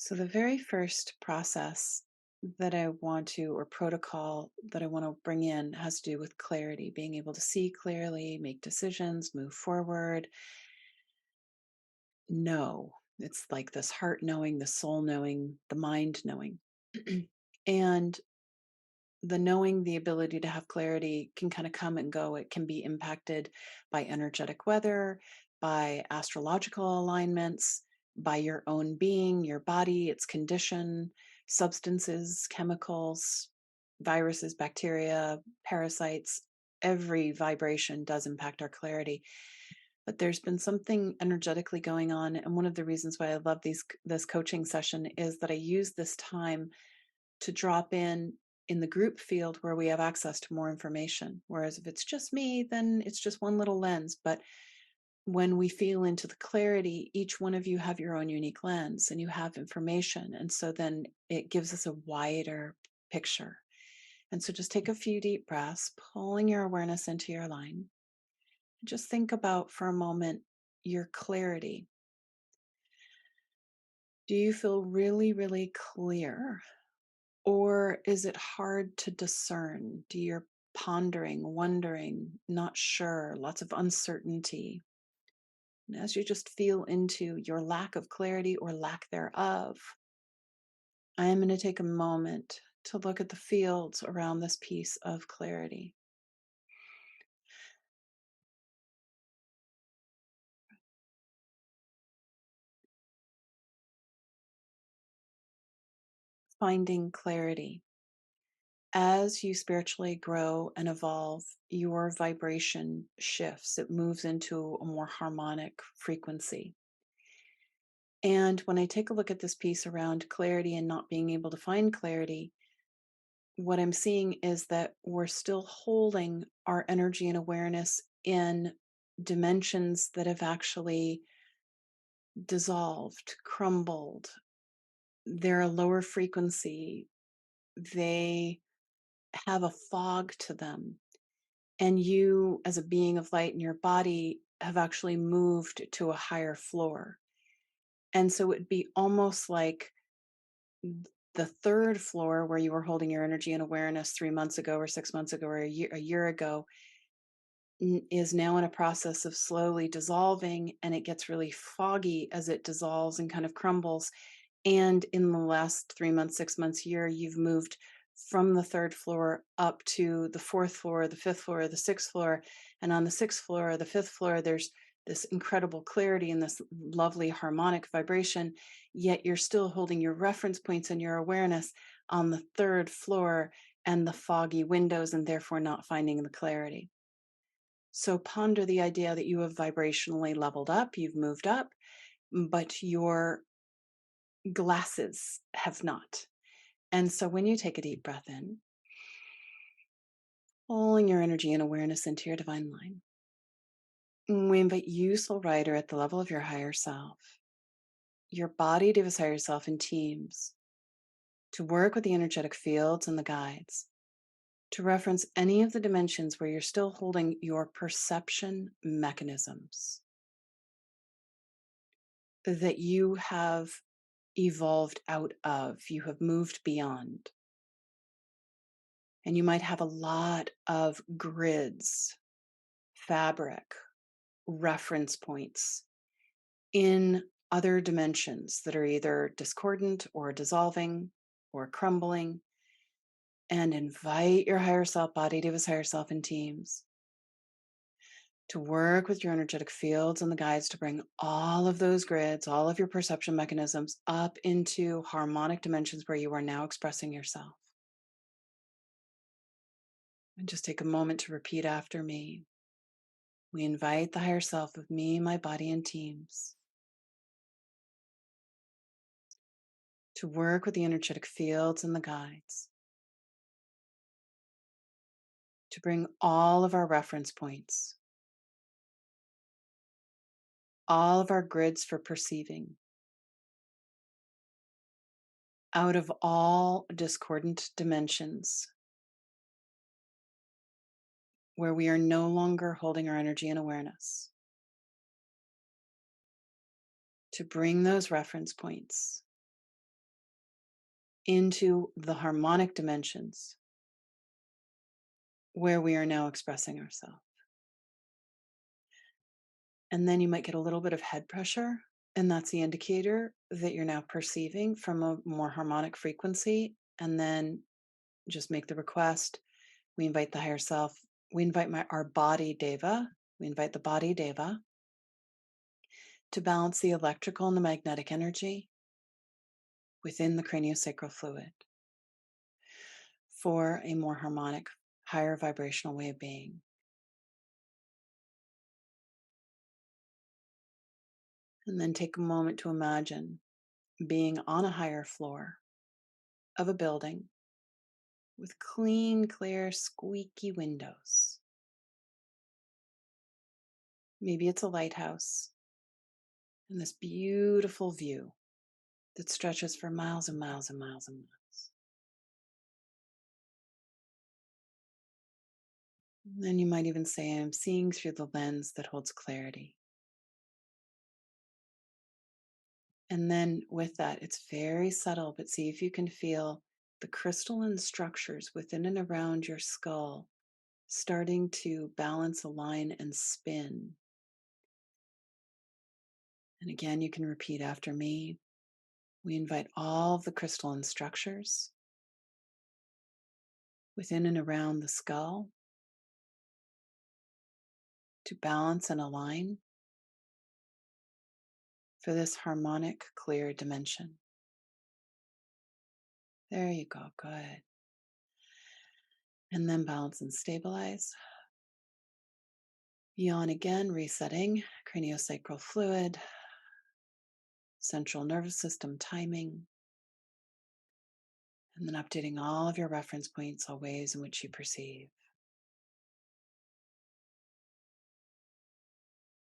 So, the very first process that I want to, or protocol that I want to bring in, has to do with clarity, being able to see clearly, make decisions, move forward, know. It's like this heart knowing, the soul knowing, the mind knowing. And the knowing, the ability to have clarity can kind of come and go. It can be impacted by energetic weather, by astrological alignments, by your own being, your body, its condition, substances, chemicals, viruses, bacteria, parasites. Every vibration does impact our clarity. But there's been something energetically going on. And one of the reasons why I love this coaching session is that I use this time to drop in the group field where we have access to more information. Whereas if it's just me, then it's just one little lens. But when we feel into the clarity, each one of you have your own unique lens and you have information. And so then it gives us a wider picture. And so just take a few deep breaths, pulling your awareness into your line. Just think about for a moment your clarity. Do you feel really, really clear? Or is it hard to discern? Do you're pondering, wondering, not sure, lots of uncertainty? And as you just feel into your lack of clarity or lack thereof, I am going to take a moment to look at the fields around this piece of clarity. Finding clarity. As you spiritually grow and evolve, your vibration shifts. It moves into a more harmonic frequency. And when I take a look at this piece around clarity and not being able to find clarity, what I'm seeing is that we're still holding our energy and awareness in dimensions that have actually dissolved, crumbled. They're a lower frequency. They have a fog to them. And you, as a being of light in your body, have actually moved to a higher floor. And so it'd be almost like the third floor where you were holding your energy and awareness 3 months ago or 6 months ago or a year ago is now in a process of slowly dissolving, and it gets really foggy as it dissolves and kind of crumbles. And in the last 3 months, 6 months, year, you've moved from the third floor up to the fourth floor, the fifth floor, the sixth floor. And on the sixth floor, or the fifth floor, there's this incredible clarity and this lovely harmonic vibration. Yet you're still holding your reference points and your awareness on the third floor and the foggy windows, and therefore not finding the clarity. So ponder the idea that you have vibrationally leveled up, you've moved up, but your glasses have not. And so when you take a deep breath in, pulling your energy and awareness into your divine line, we invite you, soul rider, at the level of your higher self, your body to his higher self in teams, to work with the energetic fields and the guides, to reference any of the dimensions where you're still holding your perception mechanisms that you have evolved out of, you have moved beyond. And you might have a lot of grids, fabric, reference points in other dimensions that are either discordant or dissolving or crumbling. And invite your higher self body to his higher self in teams to work with your energetic fields and the guides to bring all of those grids, all of your perception mechanisms up into harmonic dimensions where you are now expressing yourself. And just take a moment to repeat after me. We invite the higher self of me, my body, and teams to work with the energetic fields and the guides to bring all of our reference points, all of our grids for perceiving, out of all discordant dimensions where we are no longer holding our energy and awareness, to bring those reference points into the harmonic dimensions where we are now expressing ourselves. And then you might get a little bit of head pressure. And that's the indicator that you're now perceiving from a more harmonic frequency. And then just make the request. We invite the higher self. We invite our body deva. We invite the body deva to balance the electrical and the magnetic energy within the craniosacral fluid for a more harmonic, higher vibrational way of being. And then take a moment to imagine being on a higher floor of a building with clean, clear, squeaky windows. Maybe it's a lighthouse and this beautiful view that stretches for miles and miles and miles and miles. And then you might even say, I'm seeing through the lens that holds clarity. And then with that, it's very subtle, but see if you can feel the crystalline structures within and around your skull starting to balance, align, and spin. And again, you can repeat after me. We invite all of the crystalline structures within and around the skull to balance and align for this harmonic, clear dimension. There you go. Good. And then balance and stabilize. Yawn again, resetting craniosacral fluid, central nervous system timing, and then updating all of your reference points, all ways in which you perceive.